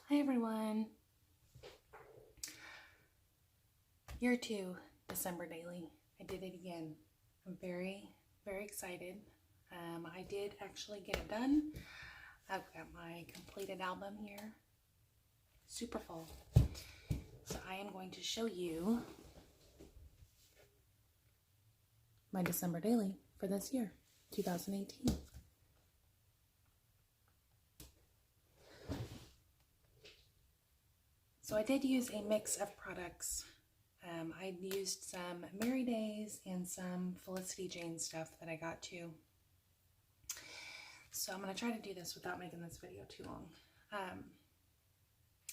Hi everyone. Year 2, December daily. I did it again. I'm very excited. I did actually get it done. I've got my completed album here. Super full. So I am going to show you my December daily for this year, 2018. So I did use a mix of products. I used some Merry Days and some Felicity Jane stuff that I got too. So I'm going to try to do this without making this video too long.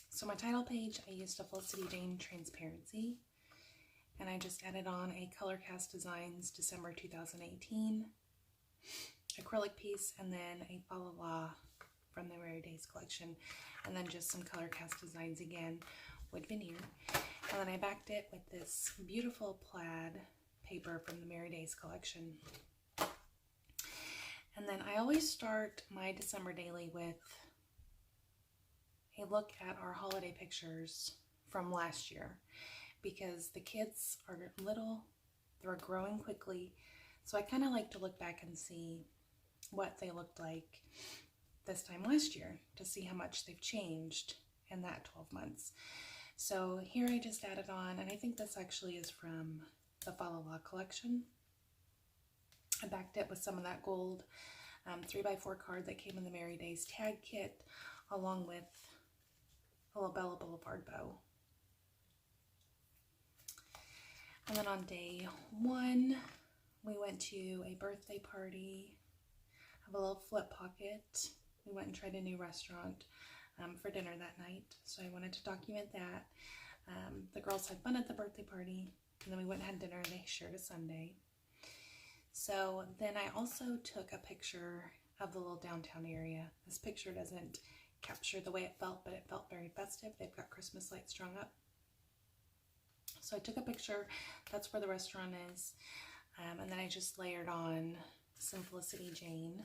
So my title page, I used a Felicity Jane Transparency, and I just added on a Color Cast Designs December 2018 acrylic piece, and then a Fa La La from the Merry Days collection, and then just some Color Cast Designs again with veneer. And then I backed it with this beautiful plaid paper from the Merry Days collection. And then I always start my December daily with a look at our holiday pictures from last year, because the kids are little, they're growing quickly, so I kind of like to look back and see what they looked like this time last year to see how much they've changed in that 12 months. So here I just added on, and I think this actually is from the Fa La La collection. I backed it with some of that gold 3x4 card that came in the Merry Days tag kit, along with a La Bella Boulevard bow. And then on day 1, we went to a birthday party, have a little flip pocket. We went and tried a new restaurant for dinner that night, so I wanted to document that. The girls had fun at the birthday party, and then we went and had dinner, and they shared a sundae. So then I also took a picture of the little downtown area. This picture doesn't capture the way it felt, but it felt very festive. They've got Christmas lights strung up. So I took a picture. That's where the restaurant is. And then I just layered on some Felicity Jane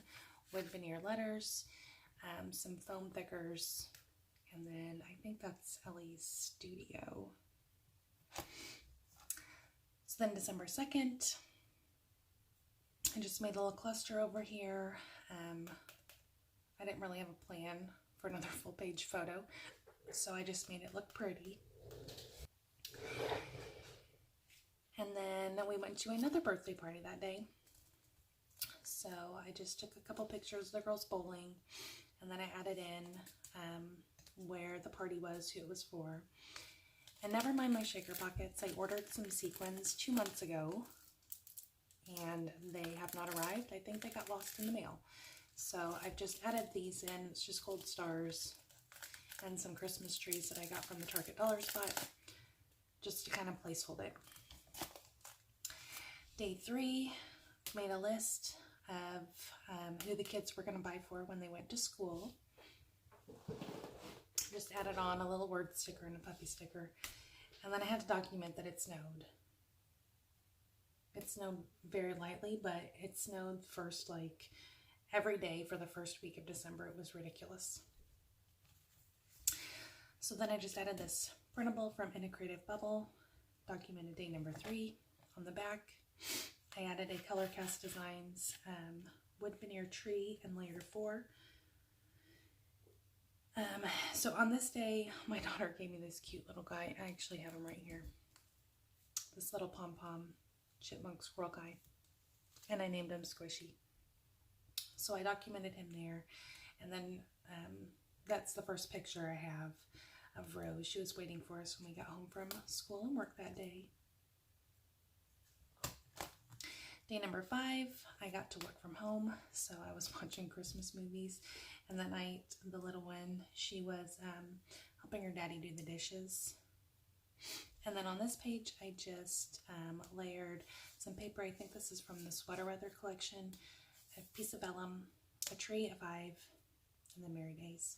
with veneer letters, some foam thickers, and then I think that's Ellie's Studio. So then December 2nd, I just made a little cluster over here. I didn't really have a plan for another full page photo, so I just made it look pretty. And then we went to another birthday party that day. So I just took a couple pictures of the girls bowling, and then I added in where the party was, who it was for. And never mind my shaker pockets, I ordered some sequins 2 months ago, and they have not arrived. I think they got lost in the mail. So I've just added these in. It's just gold stars and some Christmas trees that I got from the Target Dollar Spot, just to kind of placehold it. Day 3, made a list of who the kids were going to buy for when they went to school. Just added on a little word sticker and a puppy sticker. And then I had to document that it snowed. It snowed very lightly, but it snowed first, like, every day for the first week of December. It was ridiculous. So then I just added this printable from In a Creative Bubble, documented day number 3 on the back. I added a Color Cast Designs wood veneer tree in layer 4. So on this day, my daughter gave me this cute little guy. I actually have him right here. This little pom-pom chipmunk squirrel guy. And I named him Squishy. So I documented him there. And then that's the first picture I have of Rose. She was waiting for us when we got home from school and work that day. Day number 5, I got to work from home, so I was watching Christmas movies. And that night, the little one, she was helping her daddy do the dishes. And then on this page, I just layered some paper. I think this is from the Sweater Weather collection. A piece of vellum, a tree, a 5, and the Merry Days.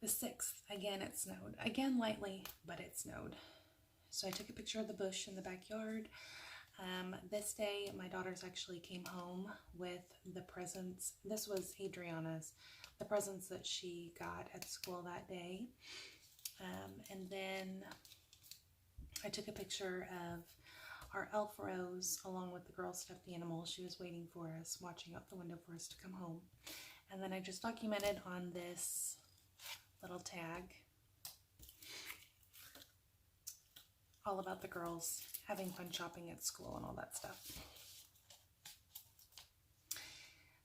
The 6th, again, it snowed. Again, lightly, but it snowed. So I took a picture of the bush in the backyard. This day, my daughters actually came home with the presents. This was Adriana's, the presents that she got at school that day. And then I took a picture of our elf Rose along with the girl stuffed animal. She was waiting for us, watching out the window for us to come home. And then I just documented on this little tag all about the girls having fun shopping at school and all that stuff.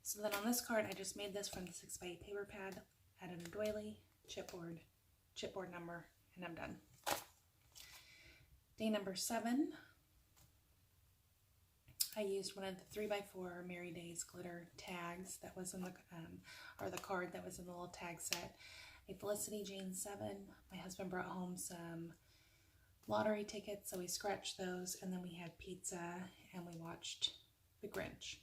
So then on this card, I just made this from the 6x8 paper pad, added a doily, chipboard number, and I'm done. Day number 7, I used one of the 3x4 Merry Days glitter tags that was in the, or the card that was in the little tag set. A Felicity Jane 7. My husband brought home some lottery tickets, so we scratched those, and then we had pizza, and we watched The Grinch.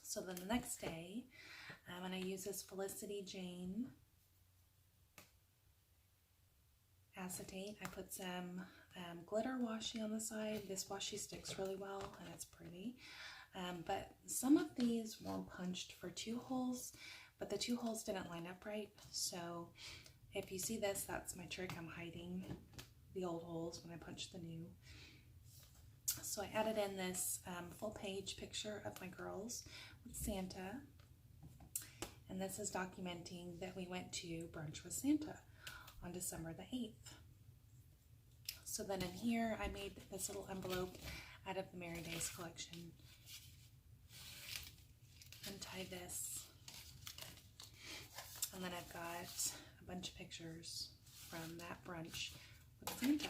So then the next day, I'm going to use this Felicity Jane acetate. I put some glitter washi on the side. This washi sticks really well, and it's pretty. But some of these were punched for 2 holes, but the 2 holes didn't line up right, so if you see this, that's my trick. I'm hiding the old holes when I punch the new. So I added in this full page picture of my girls with Santa. And this is documenting that we went to brunch with Santa on December the 8th. So then in here, I made this little envelope out of the Merry Days collection. Untie this. And then I've got a bunch of pictures from that brunch with Santa.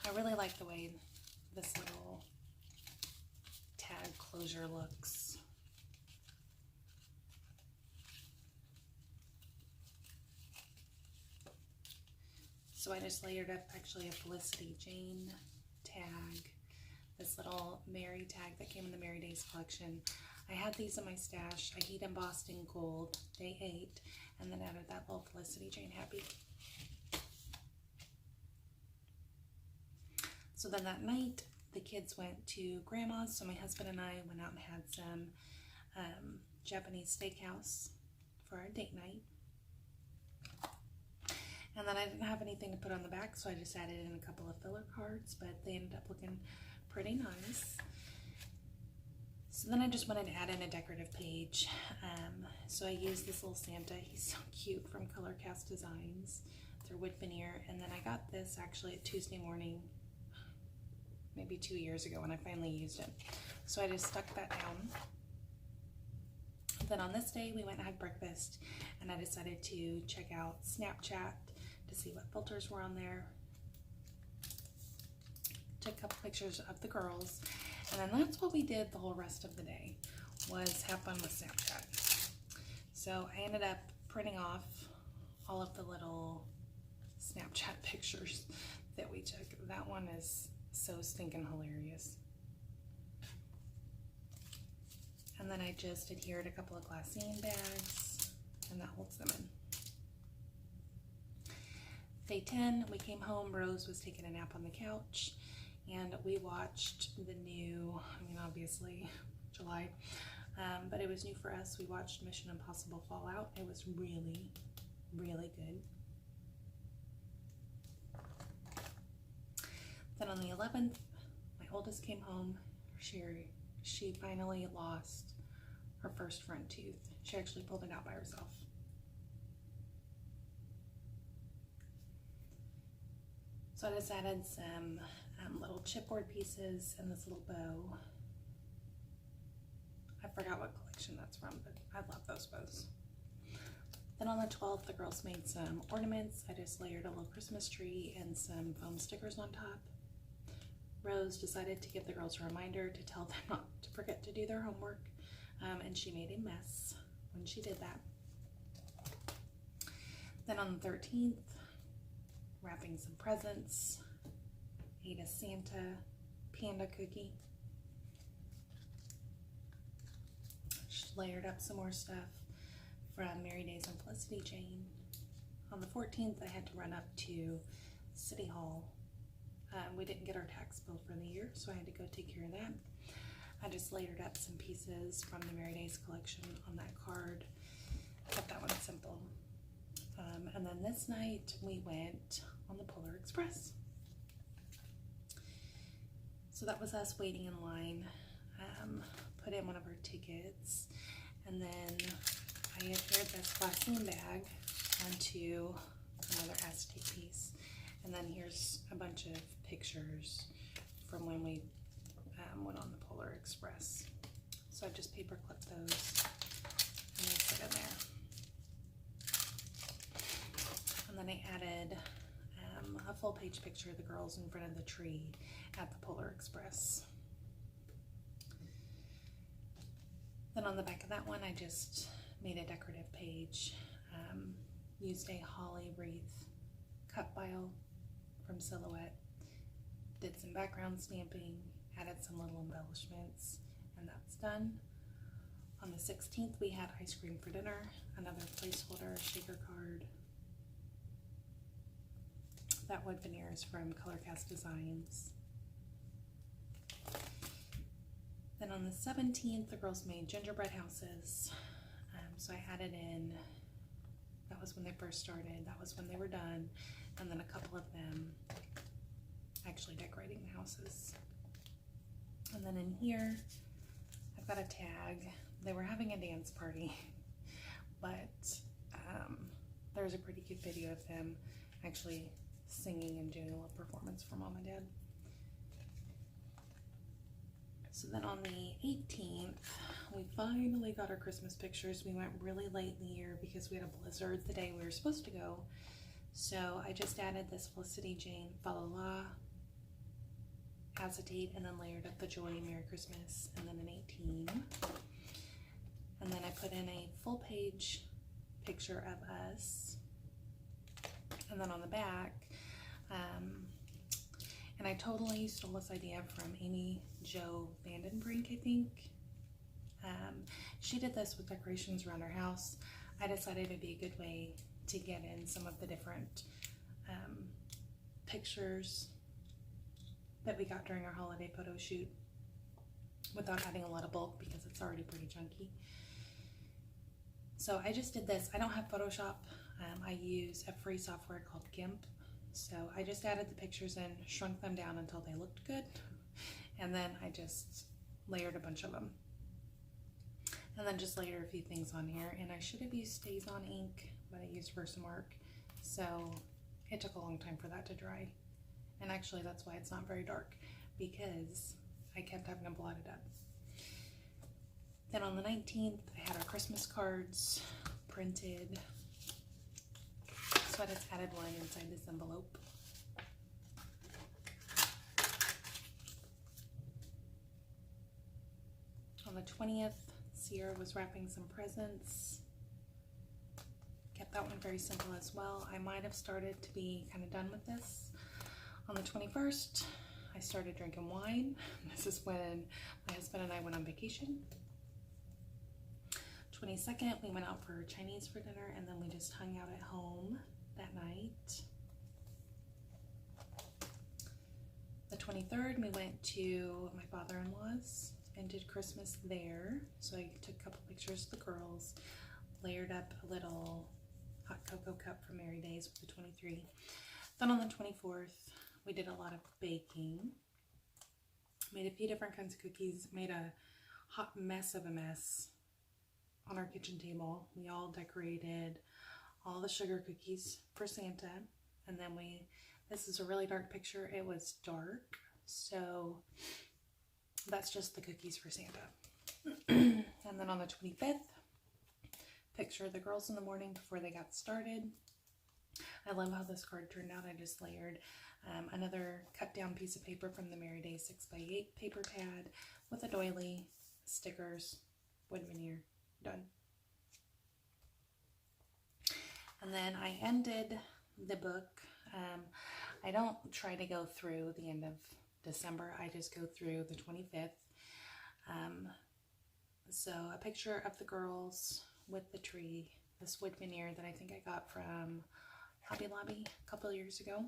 I really like the way this little tag closure looks. So I just layered up actually a Felicity Jane tag, this little Mary tag that came in the Merry Days collection. I had these in my stash. I heat embossed in gold, day 8, and then added that little Felicity Jane happy. So then that night, the kids went to Grandma's, so my husband and I went out and had some Japanese steakhouse for our date night. And then I didn't have anything to put on the back, so I just added in a couple of filler cards, but they ended up looking pretty nice. So then I just wanted to add in a decorative page. So I used this little Santa. He's so cute, from Color Cast Designs. They're wood veneer. And then I got this actually at Tuesday morning, maybe 2 years ago, when I finally used it. So I just stuck that down. Then on this day, we went and had breakfast, and I decided to check out Snapchat to see what filters were on there. Took a couple pictures of the girls, and then that's what we did the whole rest of the day, was have fun with Snapchat. So I ended up printing off all of the little Snapchat pictures that we took. That one is so stinking hilarious. And then I just adhered a couple of glassine bags, and that holds them in. Day 10, we came home. Rose was taking a nap on the couch, and we watched the new, obviously July, but it was new for us. We watched Mission Impossible Fallout. It was really, really good. Then on the 11th, my oldest came home. She finally lost her first front tooth. She actually pulled it out by herself. So I just added some little chipboard pieces and this little bow. I forgot what collection that's from, but I love those bows. Then on the 12th, the girls made some ornaments. I just layered a little Christmas tree and some foam stickers on top. Rose decided to give the girls a reminder to tell them not to forget to do their homework, and she made a mess when she did that. Then on the 13th, wrapping some presents, ate a Santa panda cookie. layered up some more stuff from Merry Days and Felicity Jane. On the 14th, I had to run up to City Hall. We didn't get our tax bill for the year, so I had to go take care of that. I just layered up some pieces from the Merry Days collection on that card. Kept that one simple. And then this night we went on the Polar Express. So that was us waiting in line. Put in one of our tickets, and then I adhered this glassine bag onto another acetate piece. And then here's a bunch of pictures from when we went on the Polar Express. So I just paper clipped those and they sit in there. And then I added a full page picture of the girls in front of the tree at the Polar Express. Then on the back of that one, I just made a decorative page. Used a holly wreath cut file from Silhouette. Did some background stamping, added some little embellishments, and that's done. On the 16th, we had ice cream for dinner, another placeholder, shaker card. That wood veneer is from Colorcast Designs. Then on the 17th, the girls made gingerbread houses. So I added in, that was when they first started, that was when they were done, and then a couple of them actually decorating the houses. And then in here, I've got a tag. They were having a dance party, but there's a pretty cute video of them actually singing and doing a little performance for Mom and Dad. So then on the 18th, we finally got our Christmas pictures. We went really late in the year because we had a blizzard the day we were supposed to go. So I just added this Felicity Jane Fa La La acetate and then layered up the Joy Merry Christmas and then an 18. And then I put in a full page picture of us. And then on the back, and I totally stole this idea from Amy Jo Vandenbrink, I think. She did this with decorations around her house. I decided it'd be a good way to get in some of the different pictures that we got during our holiday photo shoot without adding a lot of bulk because it's already pretty chunky. So I just did this. I don't have Photoshop. I use a free software called GIMP. So I just added the pictures in, shrunk them down until they looked good, and then I just layered a bunch of them. And then just layered a few things on here, and I should have used StazOn ink, but I used Versamark, so it took a long time for that to dry. And actually that's why it's not very dark, because I kept having to blot it up. Then on the 19th, I had our Christmas cards printed. So I just added one inside this envelope. On the 20th, Sierra was wrapping some presents. Kept that one very simple as well. I might have started to be kind of done with this. On the 21st, I started drinking wine. This is when my husband and I went on vacation. 22nd, we went out for Chinese for dinner, and then we just hung out at home that night. The 23rd, we went to my father-in-law's and did Christmas there. So I took a couple pictures of the girls, layered up a little hot cocoa cup from Merry Days with the 23. Then on the 24th, we did a lot of baking. Made a few different kinds of cookies, made a hot mess of a mess on our kitchen table. We all decorated all the sugar cookies for Santa, and then this is a really dark picture. It was dark, so that's just the cookies for Santa. And then on the 25th, picture of the girls in the morning before they got started. I love how this card turned out. I just layered another cut down piece of paper from the Merry Days 6x8 paper pad with a doily, stickers, wood veneer, done. And then I ended the book. I don't try to go through the end of December. I just go through the 25th. So a picture of the girls with the tree, this wood veneer that I think I got from Hobby Lobby a couple of years ago.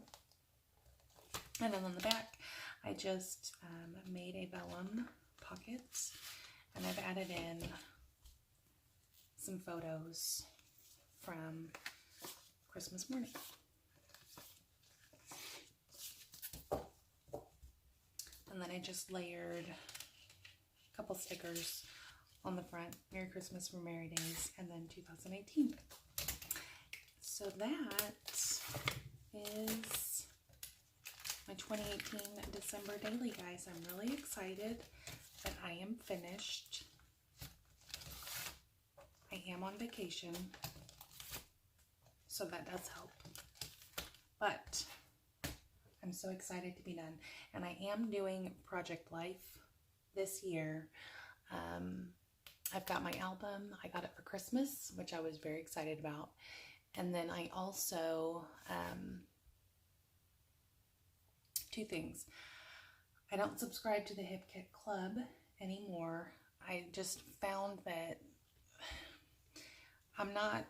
And then on the back, I just made a vellum pocket, and I've added in some photos from Christmas morning. And then I just layered a couple stickers on the front. Merry Christmas for Merry Days, and then 2018. So that is my 2018 December daily, guys. I'm really excited that I am finished. I am on vacation, so that does help. But I'm so excited to be done. And I am doing Project Life this year. I've got my album. I got it for Christmas, which I was very excited about. And then I also, two things. I don't subscribe to the Hip Kit Club anymore. I just found that I'm not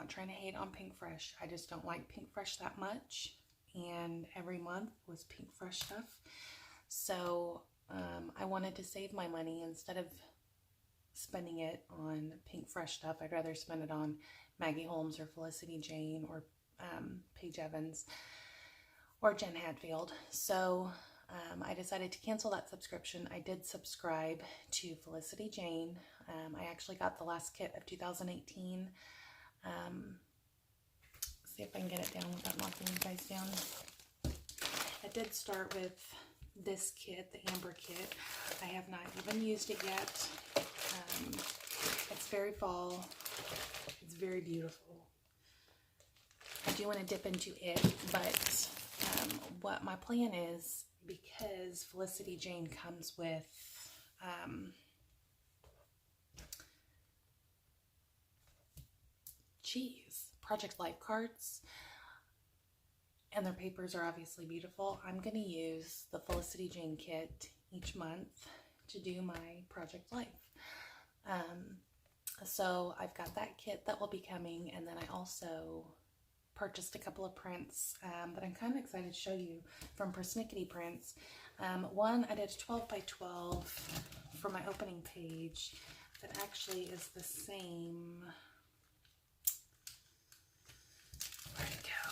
trying to hate on Pink Fresh. I just don't like Pink Fresh that much. And every month was Pink Fresh stuff. So I wanted to save my money. Instead of spending it on Pink Fresh stuff, I'd rather spend it on Maggie Holmes or Felicity Jane or Paige Evans or Jen Hadfield. So I decided to cancel that subscription. I did subscribe to Felicity Jane. I actually got the last kit of 2018. See if I can get it down without knocking you guys down. I did start with this kit, the Amber kit. I have not even used it yet. It's very fall. It's very beautiful. I do want to dip into it, but what my plan is, because Felicity Jane comes with Project Life cards, and their papers are obviously beautiful. I'm going to use the Felicity Jane kit each month to do my Project Life. So I've got that kit that will be coming, and then I also purchased a couple of prints that I'm kind of excited to show you from Persnickety Prints. One, I did a 12 by 12 for my opening page that actually is the same. Where'd it go?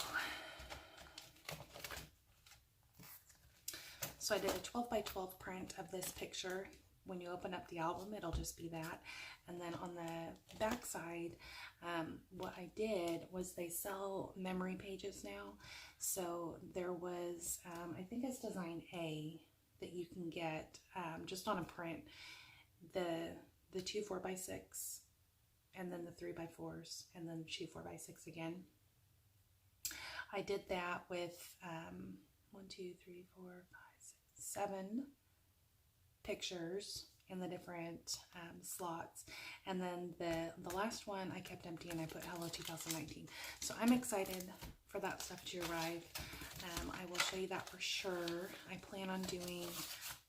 So I did a 12 by 12 print of this picture. When you open up the album, it'll just be that. And then on the back side, what I did was they sell memory pages now. So there was, I think it's design A that you can get just on a print, the 2 4x6, and then the 3x4s, and then 2 4x6 again. I did that with 1, 2, 3, 4, 5, 6, 7 pictures in the different slots, and then the last one I kept empty and I put Hello 2019. So I'm excited for that stuff to arrive. I will show you that for sure. I plan on doing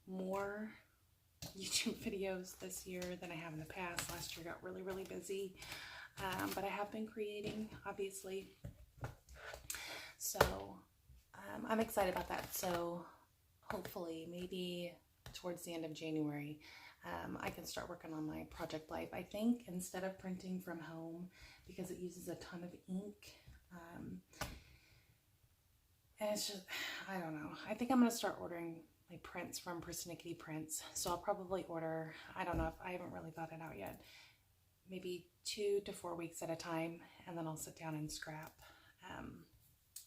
more YouTube videos this year than I have in the past. Last year got really busy, but I have been creating, obviously. So I'm excited about that. So hopefully maybe towards the end of January, I can start working on my Project Life. I think instead of printing from home, because it uses a ton of ink, and it's just, I don't know. I think I'm going to start ordering my prints from Persnickety Prints. So I'll probably order, I don't know, if I haven't really thought it out yet, maybe 2 to 4 weeks at a time, and then I'll sit down and scrap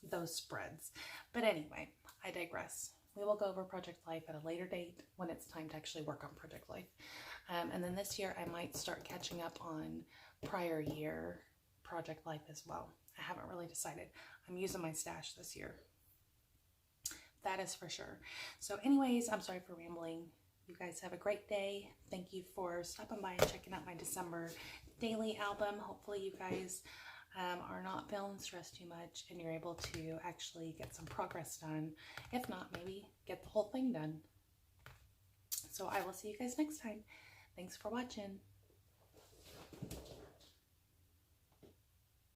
those spreads. But anyway, I digress. We will go over Project Life at a later date when it's time to actually work on Project Life. And then this year I might start catching up on prior year Project Life as well. I haven't really decided. I'm using my stash this year. That is for sure. So anyways, I'm sorry for rambling. You guys have a great day. Thank you for stopping by and checking out my December daily album. Hopefully you guys are not feeling stressed too much and you're able to actually get some progress done. If not, maybe get the whole thing done. So I will see you guys next time. Thanks for watching.